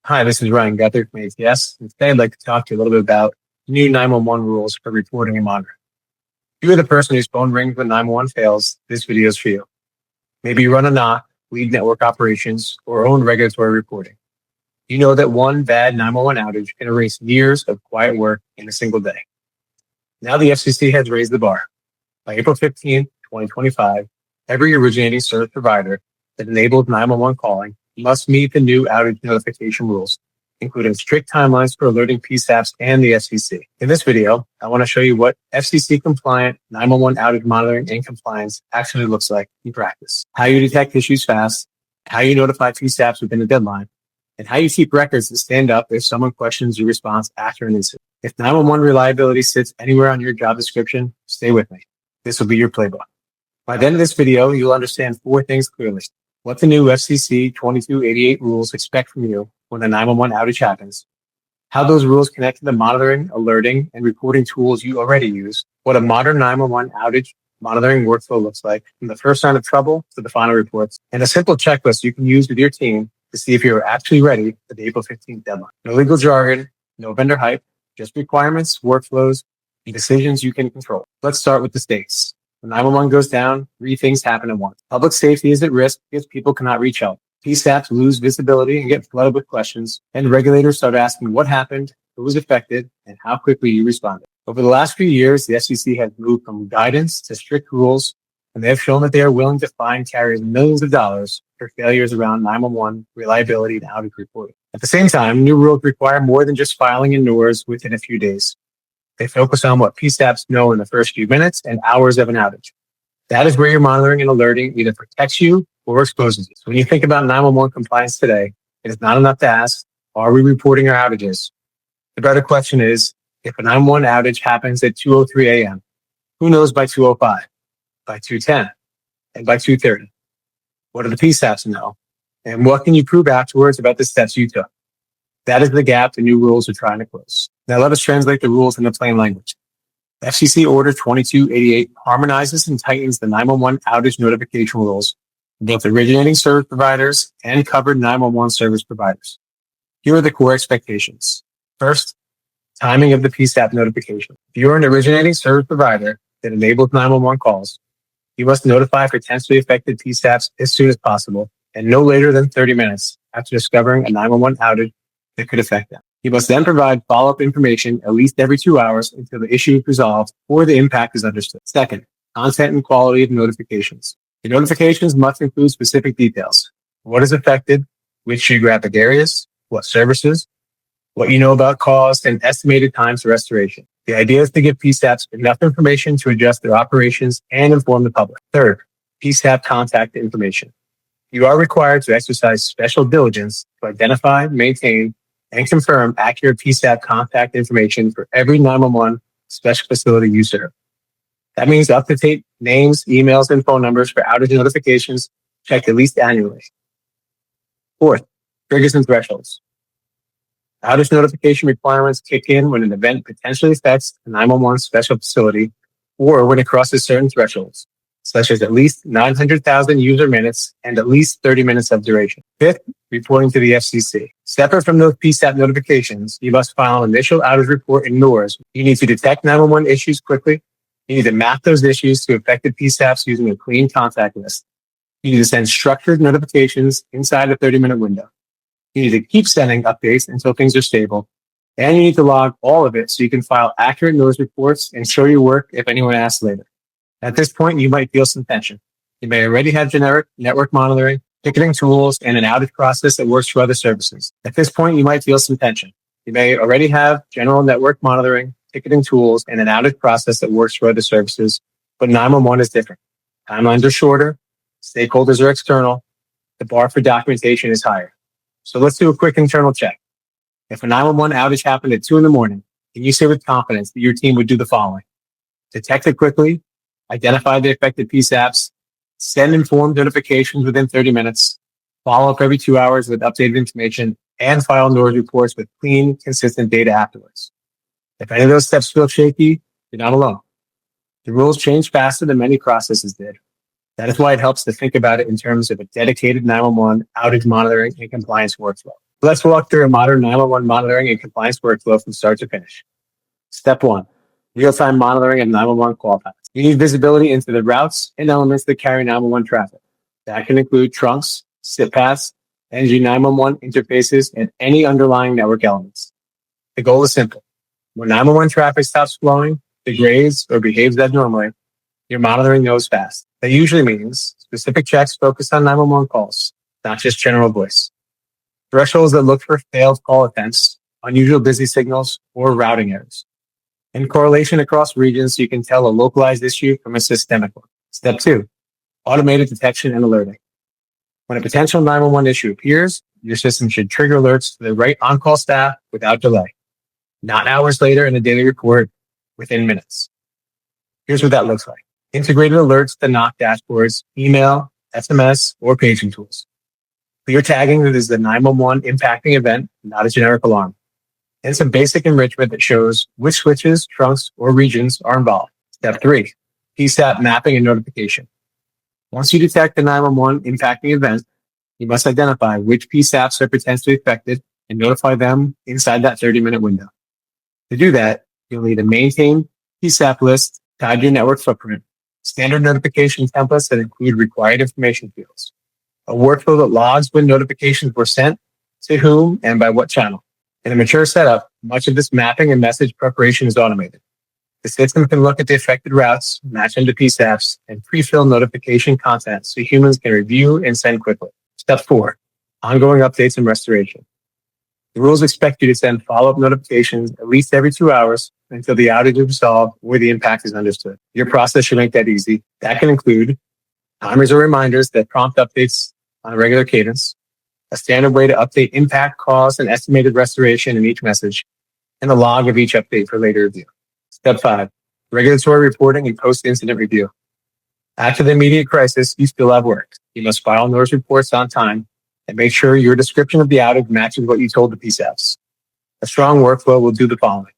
Hi, this is Ryan Guthrie from ATS, and today I'd like to talk to you a little bit about new 911 rules for reporting and monitoring. If you are the person whose phone rings when 911 fails, this video is for you. Maybe you run a NOC, lead network operations, or own regulatory reporting. You know that one bad 911 outage can erase years of quiet work in a single day. Now the FCC has raised the bar. By April 15, 2025, every originating service provider that enables 911 calling must meet the new outage notification rules, including strict timelines for alerting PSAPs and the FCC. In this video, I want to show you what FCC-compliant 911 outage monitoring and compliance actually looks like in practice, how you detect issues fast, how you notify PSAPs within a deadline, and how you keep records that stand up if someone questions your response after an incident. If 911 reliability sits anywhere on your job description, stay with me. This will be your playbook. By the end of this video, you'll understand 4 things clearly: what the new FCC 2288 rules expect from you when a 911 outage happens, how those rules connect to the monitoring, alerting, and reporting tools you already use, what a modern 911 outage monitoring workflow looks like from the first sign of trouble to the final reports, and a simple checklist you can use with your team to see if you're actually ready for the April 15th deadline. No legal jargon, no vendor hype, just requirements, workflows, and decisions you can control. Let's start with the stakes. When 911 goes down, 3 things happen at once. Public safety is at risk because people cannot reach help. PSAPs lose visibility and get flooded with questions, and regulators start asking what happened, who was affected, and how quickly you responded. Over the last few years, the FCC has moved from guidance to strict rules, and they have shown that they are willing to fine carriers millions of dollars for failures around 911 reliability and outage reporting. At the same time, new rules require more than just filing in NORs within a few days. They focus on what PSAPs know in the first few minutes and hours of an outage. That is where your monitoring and alerting either protects you or exposes you. So when you think about 911 compliance today, it is not enough to ask, are we reporting our outages? The better question is, if a 911 outage happens at 2:03 a.m., who knows by 2:05, by 2:10, and by 2:30? What do the PSAPs know? And what can you prove afterwards about the steps you took? That is the gap the new rules are trying to close. Now let us translate the rules into plain language. FCC Order 2288 harmonizes and tightens the 911 outage notification rules for both originating service providers and covered 911 service providers. Here are the core expectations. First, timing of the PSAP notification. If you are an originating service provider that enables 911 calls, you must notify potentially affected PSAPs as soon as possible and no later than 30 minutes after discovering a 911 outage that could affect them. You must then provide follow-up information at least every 2 hours until the issue is resolved or the impact is understood. Second, content and quality of notifications. The notifications must include specific details. What is affected, which geographic areas, what services, what you know about cause, and estimated times to restoration. The idea is to give PSAPs enough information to adjust their operations and inform the public. Third, PSAP contact information. You are required to exercise special diligence to identify, maintain, and confirm accurate PSAP contact information for every 911 special facility you serve. That means up-to-date names, emails, and phone numbers for outage notifications checked at least annually. Fourth, triggers and thresholds. Outage notification requirements kick in when an event potentially affects a 911 special facility or when it crosses certain thresholds, such as at least 900,000 user minutes and at least 30 minutes of duration. Fifth, reporting to the FCC. Separate from those PSAP notifications, you must file an initial outage report in NORs. You need to detect 911 issues quickly. You need to map those issues to affected PSAPs using a clean contact list. You need to send structured notifications inside a 30-minute window. You need to keep sending updates until things are stable. And you need to log all of it so you can file accurate NORs reports and show your work if anyone asks later. At this point, you might feel some tension. You may already have generic network monitoring, ticketing tools, and an outage process that works for other services. At this point, you might feel some tension. You may already have general network monitoring, ticketing tools, and an outage process that works for other services, but 911 is different. Timelines are shorter, stakeholders are external, the bar for documentation is higher. So let's do a quick internal check. If a 911 outage happened at 2 a.m, can you say with confidence that your team would do the following? Detect it quickly, identify the affected PSAPs, send informed notifications within 30 minutes, follow up every 2 hours with updated information, and file NORS reports with clean, consistent data afterwards. If any of those steps feel shaky, you're not alone. The rules change faster than many processes did. That is why it helps to think about it in terms of a dedicated 911 outage monitoring and compliance workflow. Let's walk through a modern 911 monitoring and compliance workflow from start to finish. Step 1. Real-time monitoring of 911 call paths. You need visibility into the routes and elements that carry 911 traffic. That can include trunks, SIP paths, NG 911 interfaces, and any underlying network elements. The goal is simple. When 911 traffic stops flowing, degrades, or behaves abnormally, your monitoring knows fast. That usually means specific checks focused on 911 calls, not just general voice. Thresholds that look for failed call attempts, unusual busy signals, or routing errors. And correlation across regions so you can tell a localized issue from a systemic one. Step 2. Automated detection and alerting. When a potential 911 issue appears, your system should trigger alerts to the right on-call staff without delay. Not hours later in a daily report, within minutes. Here's what that looks like. Integrated alerts to knock dashboards, email, SMS, or paging tools. Clear tagging that is the 911 impacting event, not a generic alarm. And some basic enrichment that shows which switches, trunks, or regions are involved. Step 3. PSAP mapping and notification. Once you detect the 911 impacting event, you must identify which PSAPs are potentially affected and notify them inside that 30-minute window. To do that, you'll need a maintained PSAP list tied to your network footprint, standard notification templates that include required information fields, a workflow that logs when notifications were sent, to whom, and by what channel. In a mature setup, much of this mapping and message preparation is automated. The system can look at the affected routes, match them to PSAPs, and pre-fill notification content so humans can review and send quickly. Step 4. Ongoing updates and restoration. The rules expect you to send follow-up notifications at least every 2 hours until the outage is resolved or the impact is understood. Your process should make that easy. That can include timers or reminders that prompt updates on a regular cadence, a standard way to update impact, cause, and estimated restoration in each message, and a log of each update for later review. Step 5. Regulatory reporting and post-incident review. After the immediate crisis, you still have work. You must file those reports on time and make sure your description of the outage matches what you told the PSAPs. A strong workflow will do the following.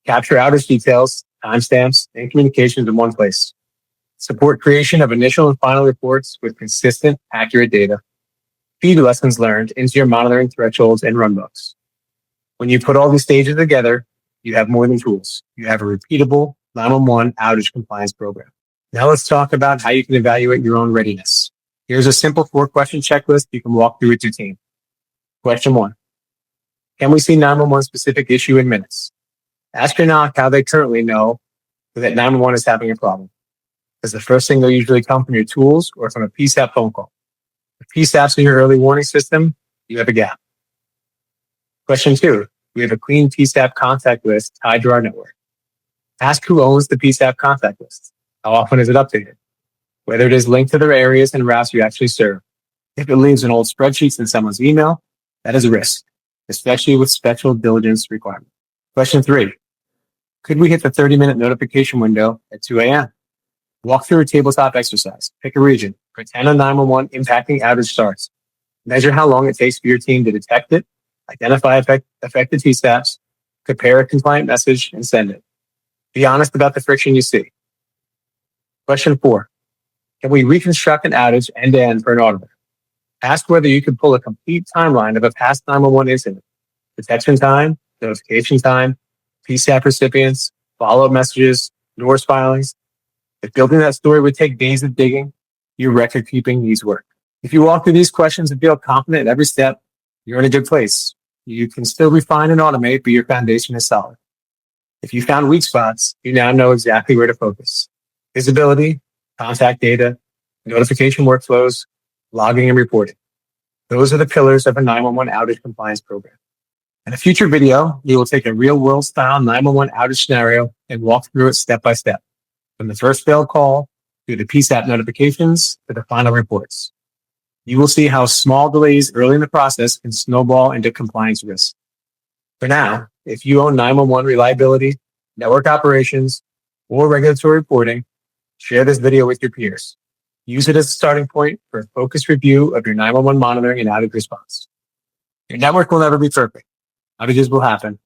Capture outage details, timestamps, and communications in one place. Support creation of initial and final reports with consistent, accurate data. Feed lessons learned into your monitoring thresholds and runbooks. When you put all these stages together, you have more than tools. You have a repeatable 911 outage compliance program. Now let's talk about how you can evaluate your own readiness. Here's a simple 4-question checklist you can walk through with your team. Question 1. Can we see 911 specific issue in minutes? Ask your NOC how they currently know that 911 is having a problem. Does the first thing they'll usually come from your tools or from a PSAP phone call? If PSAP's in your early warning system, you have a gap. Question 2. We have a clean PSAP contact list tied to our network. Ask who owns the PSAP contact list. How often is it updated? Whether it is linked to their areas and routes you actually serve. If it lives in old spreadsheets in someone's email, that is a risk, especially with special diligence requirements. Question 3. Could we hit the 30-minute notification window at 2 a.m.? Walk through a tabletop exercise. Pick a region. Pretend a 911 impacting outage starts. Measure how long it takes for your team to detect it, identify affected PSAPs, compare a compliant message, and send it. Be honest about the friction you see. Question 4. Can we reconstruct an outage end-to-end for an auditor? Ask whether you can pull a complete timeline of a past 911 incident. Detection time, notification time, PSAP recipients, follow-up messages, NORS filings. If building that story would take days of digging, your record keeping needs work. If you walk through these questions and feel confident at every step, you're in a good place. You can still refine and automate, but your foundation is solid. If you found weak spots, you now know exactly where to focus. Visibility, contact data, notification workflows, logging and reporting. Those are the pillars of a 911 outage compliance program. In a future video, we will take a real-world style 911 outage scenario and walk through it step by step, from the first failed call through the PSAP notifications to the final reports. You will see how small delays early in the process can snowball into compliance risks. For now, if you own 911 reliability, network operations, or regulatory reporting, share this video with your peers. Use it as a starting point for a focused review of your 911 monitoring and outage response. Your network will never be perfect. Outages will happen.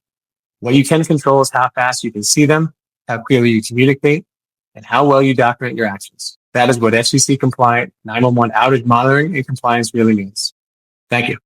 What you can control is how fast you can see them, how clearly you communicate, and how well you document your actions. That is what FCC compliant 911 outage monitoring and compliance really means. Thank you.